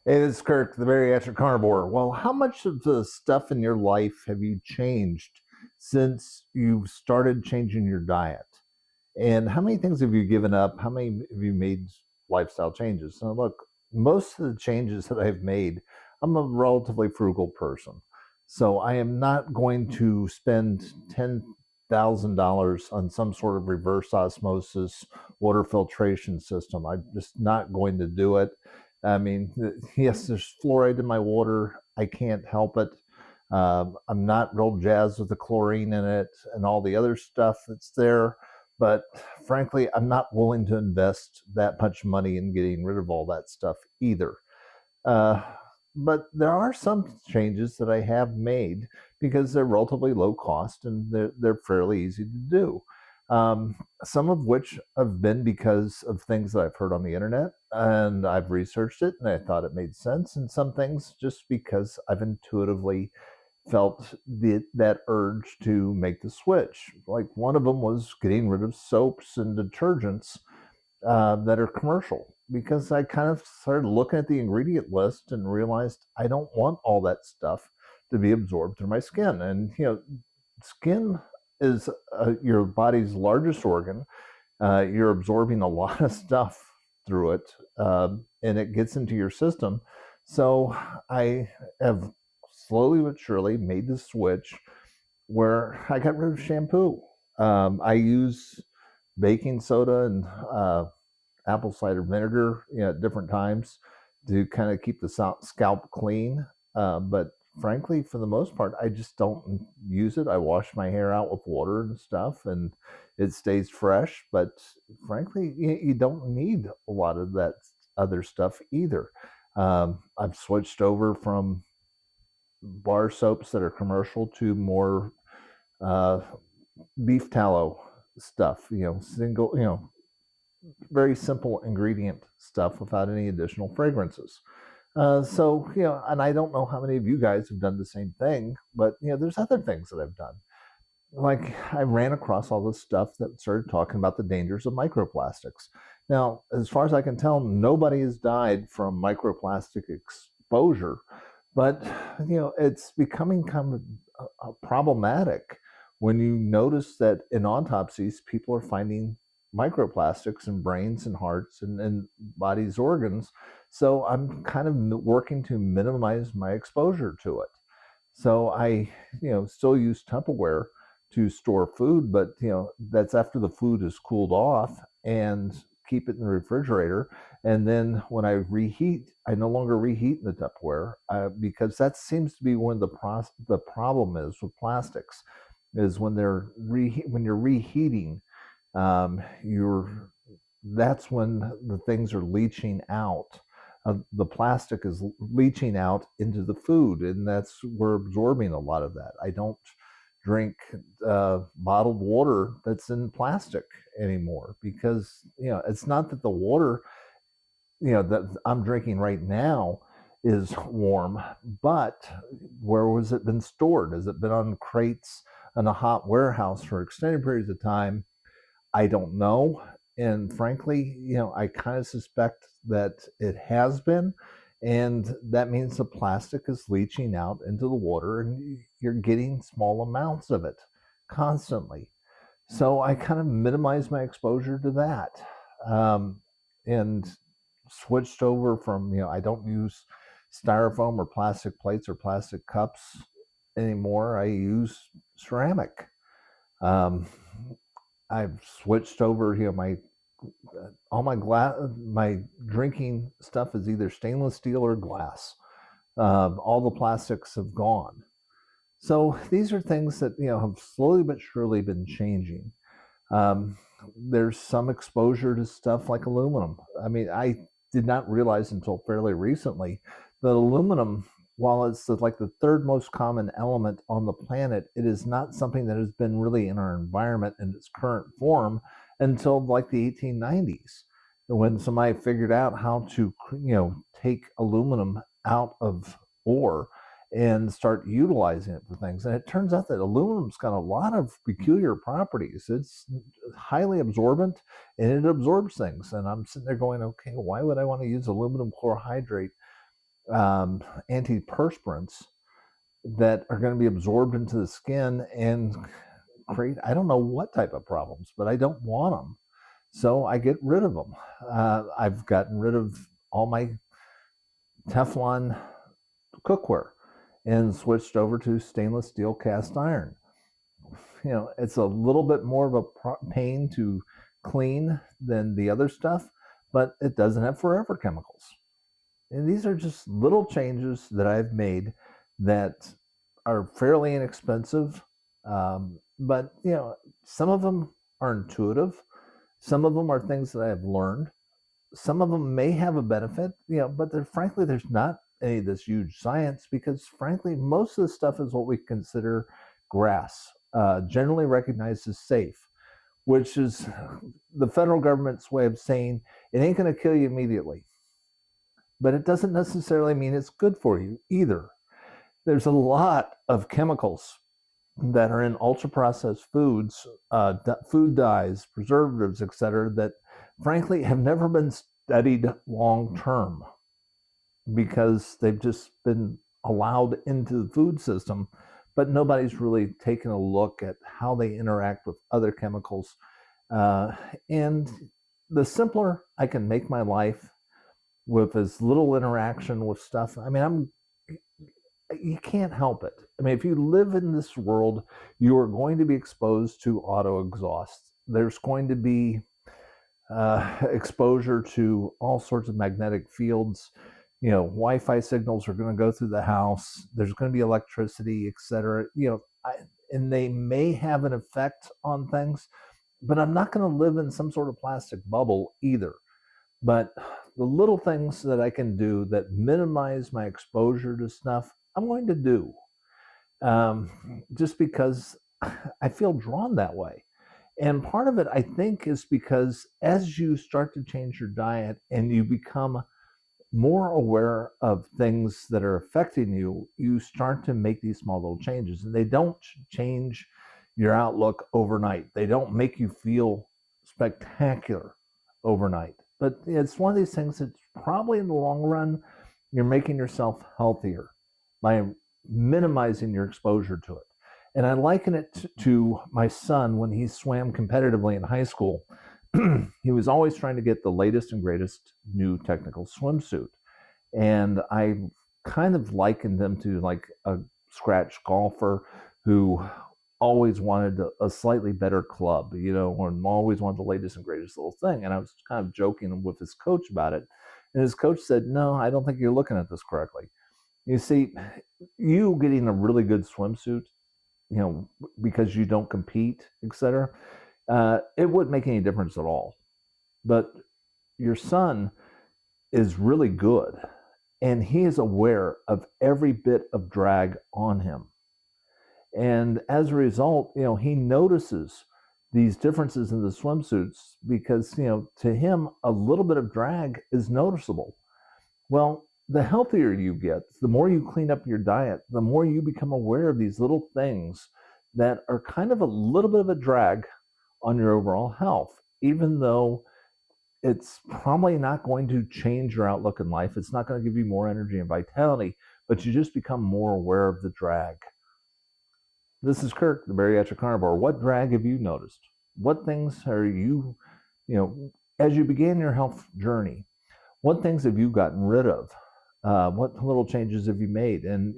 Hey, this is Kirk, the bariatric carnivore. Well, how much of the stuff in your life have you changed since you started changing your diet? And how many things have you given up? How many have you made lifestyle changes? So, look, most of the changes that I've made, I'm a relatively frugal person. So, I am not going to spend $10,000 on some sort of reverse osmosis water filtration system. I'm just not going to do it. I mean, yes, there's fluoride in my water. I can't help it. I'm not real jazzed with the chlorine in it and all the other stuff that's there. But frankly, I'm not willing to invest that much money in getting rid of all that stuff either. Uh, but there are some changes that I have made because they're relatively low cost and they're fairly easy to do. Some of which have been because of things that I've heard on the internet and I've researched it and I thought it made sense, and some things just because I've intuitively felt that urge to make the switch. Like one of them was getting rid of soaps and detergents that are commercial because I kind of started looking at the ingredient list and realized I don't want all that stuff to be absorbed through my skin. And, skin is your body's largest organ. You're absorbing a lot of stuff through it, and it gets into your system. So I have slowly but surely made the switch where I got rid of shampoo. I use baking soda and apple cider vinegar, at different times to kind of keep the scalp clean. But frankly, for the most part, I just don't use it. I wash my hair out with water and stuff, and it stays fresh. But frankly, you don't need a lot of that other stuff either. I've switched over from bar soaps that are commercial to more uh, beef tallow stuff. Single, very simple ingredient stuff without any additional fragrances. So, and I don't know how many of you guys have done the same thing, but, there's other things that I've done. Like I ran across all this stuff that started talking about the dangers of microplastics. Now, as far as I can tell, nobody has died from microplastic exposure, but, it's becoming kind of problematic when you notice that in autopsies, people are finding microplastics in brains and hearts and body's organs. So I'm kind of working to minimize my exposure to it. So I, still use Tupperware to store food, but that's after the food is cooled off and keep it in the refrigerator. And then when I reheat, I no longer reheat in the Tupperware because that seems to be when the problem is with plastics, is when when you're reheating, you're that's when the things are leaching out. The plastic is leaching out into the food, and that's we're absorbing a lot of that. I don't drink bottled water that's in plastic anymore because it's not that the water that I'm drinking right now is warm, but where was it been stored? Has it been on crates in a hot warehouse for extended periods of time? I don't know. And frankly, I kind of suspect that it has been. And that means the plastic is leaching out into the water and you're getting small amounts of it constantly. So I kind of minimize my exposure to that, and switched over from, I don't use styrofoam or plastic plates or plastic cups anymore. I use ceramic. Um, I've switched over, my all my drinking stuff is either stainless steel or glass. All the plastics have gone. So these are things that have slowly but surely been changing. Um, there's some exposure to stuff like aluminum. I mean, I did not realize until fairly recently that aluminum, while it's like the third most common element on the planet, it is not something that has been really in our environment in its current form until like the 1890s, when somebody figured out how to, take aluminum out of ore and start utilizing it for things. And it turns out that aluminum's got a lot of peculiar properties. It's highly absorbent and it absorbs things. And I'm sitting there going, okay, why would I want to use aluminum chlorohydrate antiperspirants that are going to be absorbed into the skin and create, I don't know what type of problems, but I don't want them. So I get rid of them. I've gotten rid of all my Teflon cookware and switched over to stainless steel cast iron. It's a little bit more of a pain to clean than the other stuff, but it doesn't have forever chemicals. And these are just little changes that I've made that are fairly inexpensive. But some of them are intuitive. Some of them are things that I have learned. Some of them may have a benefit, but frankly, there's not any of this huge science because, frankly, most of the stuff is what we consider grass, generally recognized as safe, which is the federal government's way of saying it ain't going to kill you immediately. But it doesn't necessarily mean it's good for you either. There's a lot of chemicals that are in ultra processed foods, food dyes, preservatives, etc., that frankly have never been studied long term because they've just been allowed into the food system, but nobody's really taken a look at how they interact with other chemicals. And the simpler I can make my life with as little interaction with stuff, you can't help it. If you live in this world, you are going to be exposed to auto exhaust. There's going to be exposure to all sorts of magnetic fields. Wi-Fi signals are going to go through the house. There's going to be electricity, etc. And they may have an effect on things, but I'm not going to live in some sort of plastic bubble either. But the little things that I can do that minimize my exposure to stuff, I'm going to do. Just because I feel drawn that way. And part of it, I think, is because as you start to change your diet and you become more aware of things that are affecting you, you start to make these small little changes. And they don't change your outlook overnight. They don't make you feel spectacular overnight. But it's one of these things that probably in the long run, you're making yourself healthier by minimizing your exposure to it. And I liken it to my son when he swam competitively in high school. He was always trying to get the latest and greatest new technical swimsuit. And I kind of likened him to like a scratch golfer who always wanted a slightly better club, or always wanted the latest and greatest little thing. And I was kind of joking with his coach about it. And his coach said, "No, I don't think you're looking at this correctly. You see, you getting a really good swimsuit, because you don't compete, etc., it wouldn't make any difference at all. But your son is really good, and he is aware of every bit of drag on him. And as a result, he notices these differences in the swimsuits because, to him, a little bit of drag is noticeable. Well, the healthier you get, the more you clean up your diet, the more you become aware of these little things that are kind of a little bit of a drag on your overall health, even though it's probably not going to change your outlook in life. It's not going to give you more energy and vitality, but you just become more aware of the drag. This is Kirk, the Bariatric Carnivore. What drag have you noticed? What things are you, as you began your health journey, what things have you gotten rid of? What little changes have you made? And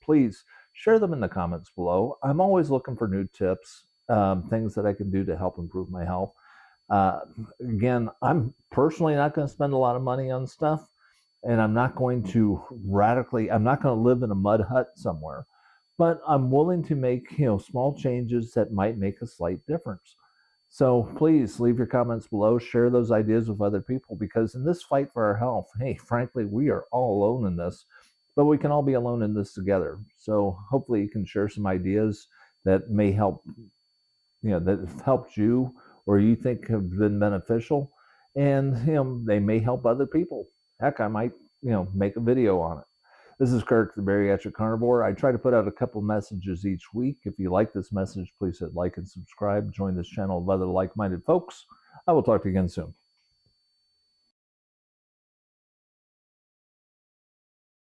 please share them in the comments below. I'm always looking for new tips, things that I can do to help improve my health. Again, I'm personally not going to spend a lot of money on stuff, and I'm not going to live in a mud hut somewhere, but I'm willing to make, small changes that might make a slight difference. So please leave your comments below, share those ideas with other people, because in this fight for our health, hey, frankly, we are all alone in this, but we can all be alone in this together. So hopefully you can share some ideas that may help, that have helped you or you think have been beneficial, and they may help other people. Heck, I might make a video on it. This is Kirk, the Bariatric Carnivore. I try to put out a couple messages each week. If you like this message, please hit like and subscribe. Join this channel of other like-minded folks. I will talk to you again soon.